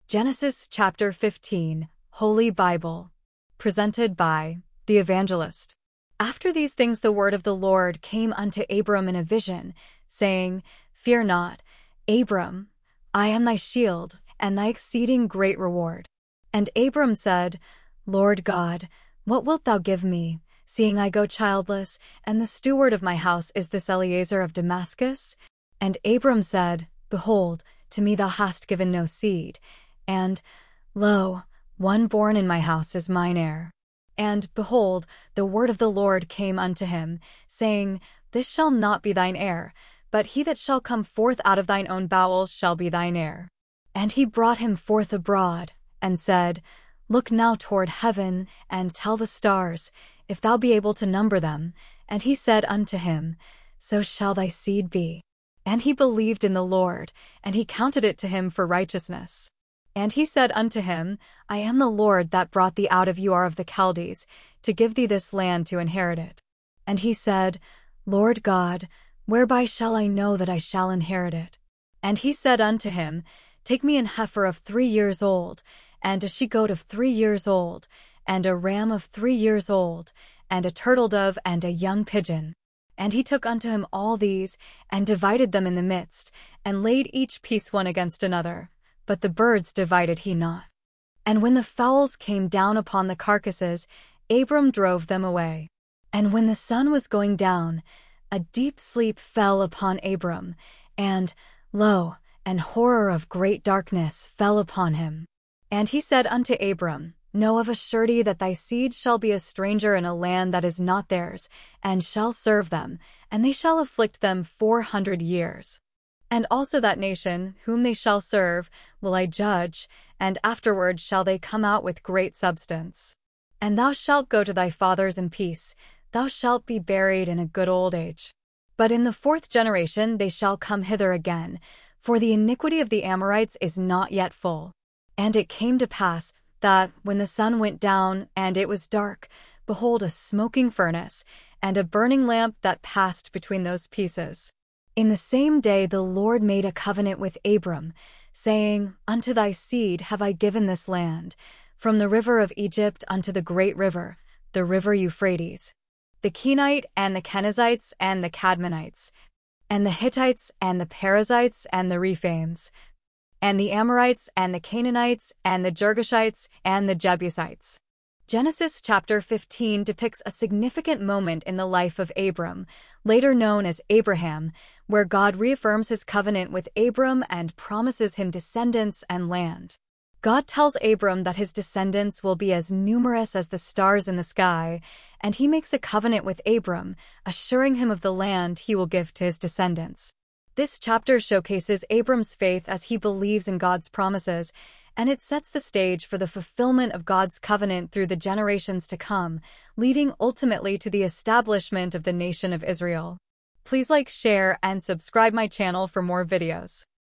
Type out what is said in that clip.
Genesis chapter 15, Holy Bible. Presented by the Evangelist. After these things the word of the Lord came unto Abram in a vision, saying, Fear not, Abram, I am thy shield, and thy exceeding great reward. And Abram said, Lord God, what wilt thou give me, seeing I go childless, and the steward of my house is this Eliezer of Damascus? And Abram said, Behold, to me thou hast given no seed, and, lo, one born in my house is mine heir. And, behold, the word of the Lord came unto him, saying, This shall not be thine heir, but he that shall come forth out of thine own bowels shall be thine heir. And he brought him forth abroad, and said, Look now toward heaven, and tell the stars, if thou be able to number them. And he said unto him, So shall thy seed be. And he believed in the Lord, and he counted it to him for righteousness. And he said unto him, I am the Lord that brought thee out of Ur of the Chaldees, to give thee this land to inherit it. And he said, Lord God, whereby shall I know that I shall inherit it? And he said unto him, Take me an heifer of 3 years old, and a she-goat of 3 years old, and a ram of 3 years old, and a turtle-dove, and a young pigeon. And he took unto him all these, and divided them in the midst, and laid each piece one against another. But the birds divided he not. And when the fowls came down upon the carcasses, Abram drove them away. And when the sun was going down, a deep sleep fell upon Abram, and, lo, an horror of great darkness fell upon him. And he said unto Abram, Know of a surety that thy seed shall be a stranger in a land that is not theirs, and shall serve them, and they shall afflict them 400 years. And also that nation, whom they shall serve, will I judge, and afterward shall they come out with great substance. And thou shalt go to thy fathers in peace, thou shalt be buried in a good old age. But in the 4th generation they shall come hither again, for the iniquity of the Amorites is not yet full. And it came to pass, that, when the sun went down, and it was dark, behold a smoking furnace, and a burning lamp that passed between those pieces. In the same day the Lord made a covenant with Abram, saying, Unto thy seed have I given this land, from the river of Egypt unto the great river, the river Euphrates, the Kenite, and the Kenizzites, and the Cadmonites, and the Hittites, and the Perizzites, and the Rephaims, and the Amorites, and the Canaanites, and the Girgashites, and the Jebusites. Genesis chapter 15 depicts a significant moment in the life of Abram, later known as Abraham, where God reaffirms his covenant with Abram and promises him descendants and land. God tells Abram that his descendants will be as numerous as the stars in the sky, and he makes a covenant with Abram, assuring him of the land he will give to his descendants. This chapter showcases Abram's faith as he believes in God's promises, and it sets the stage for the fulfillment of God's covenant through the generations to come, leading ultimately to the establishment of the nation of Israel. Please like, share, and subscribe my channel for more videos.